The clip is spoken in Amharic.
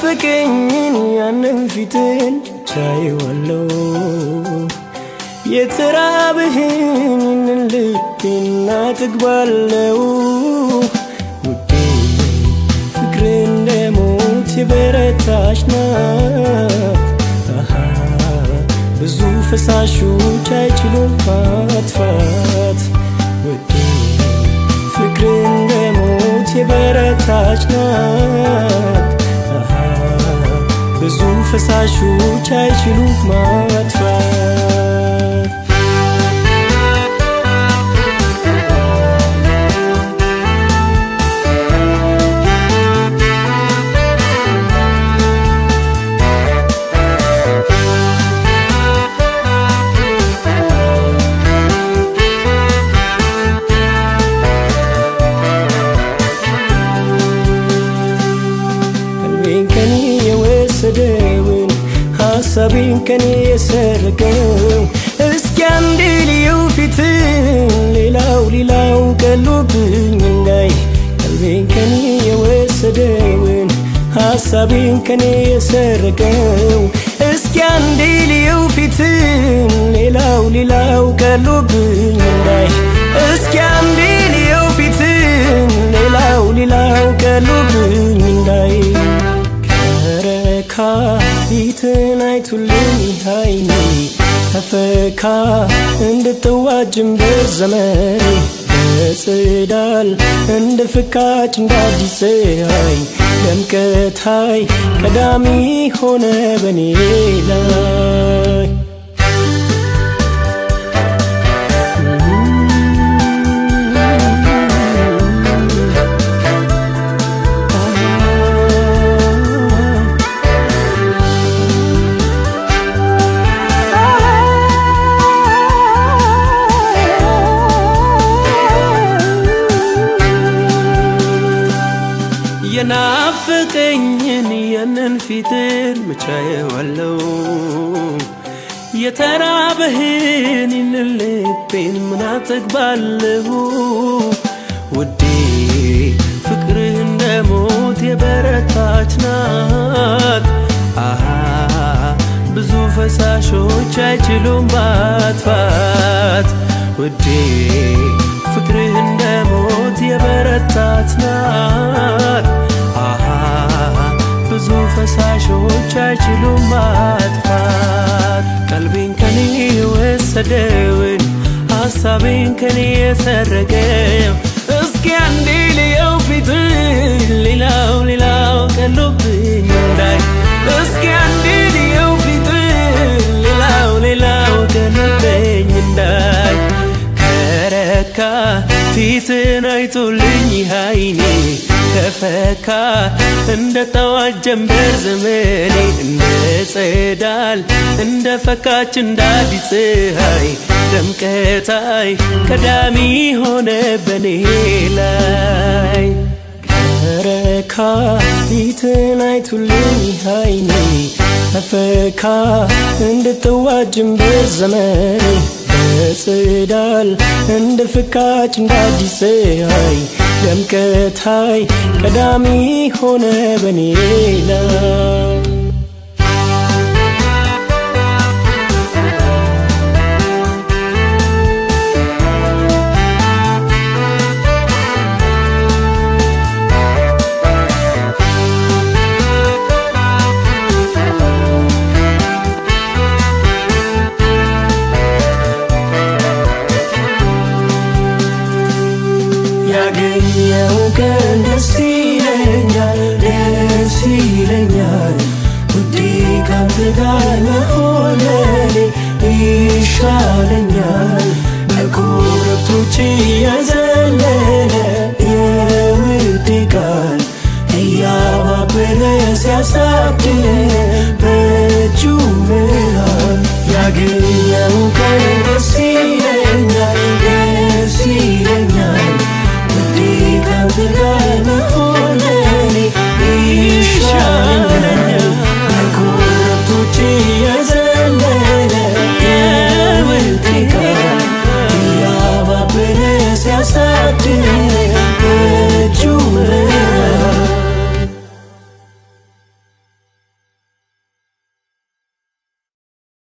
የናፈቀኝን ያንን ፊትን ቻየዋለሁ የተራበህን ልቤን አጠግባለሁ ውዴ ፍቅር እንደ ሞት የበረታች ናት ብዙ ፈሳሾች አይችሉም ማጥፋት ውዴ ፍቅር እንደ ሞት የበረታች ናት ብዙ ፈሳሾች አይችሉም ማጥፋት የወሰደውን ሐሳቤን ከኔ የሰረቀው እስኪ አንዴ ልየው ፊትን ሌላው ቀሎብኝ እንዳይ ቀልቤን ከኔ የወሰደውን ሐሳቤን ከኔ የሰረቀው እስኪ አንዴ ልየው ፊትን ሌላው ቀሎብኝ እንዳይ እስኪ አንዴ ልየው ፊትን ሌላው ቀሎብኝ እንዳይ ፊትን አይቱልኝ አይኔ ተፈካ እንድትዋጅም በዘመኔ በጽዳል እንደ ፍካች እንዳዲስ ፀሐይ ደምቀታይ ቀዳሚ ሆነ በኔ ላይ የናፈቀኝን ያንን ፊትን መቻየዋለሁ የተራበህን ልቤን ምን አጠግባለሁ ውዴ ፍቅርህ እንደ ሞት የበረታች ናት ብዙ ፈሳሾች አይችሉም ማጥፋት ውዴ ፍቅርህ እንደ ሞት የበረታች ናት ብዙ ፈሳሾች አይችሉም ማጥፋት ቀልቤን ከኔ የወሰደውን ሐሳቤን ከኔ የሰረቀው እስኪ አንዴ ልየው ፊትን ሌላው ቀሎብኝ እንዳይ እስኪ አንዴ ልየው ፊትን ሌላው ቀሎብኝ እንዳይ ከረካ ፊትን አይቶልኝ አይኔ ተፈካ እንደ ጠዋት ጀንበር ዘመኔ እንደ ጸዳል እንደ ፈካች እንዳዲስ ፀሐይ ደምቀታይ ቀዳሚ ሆነ በኔ ላይ ከረካ ፊትን አይቱልኝ አይኔ ተፈካ እንደ ጠዋት ጀንበር ዘመኔ በጽዳል እንደ ፍካች እንዳዲስ ፀሐይ ደምቀታይ ቀዳሚ ሆነ በኔ ላይ ያገኘው ቀን ደስ ይለኛል ውዴ ካንተ ጋር መሆኔ ይሻለኛል በኮረብቶች የዘለለ የውዴ ቃል እያባበለ ሲያሳድግ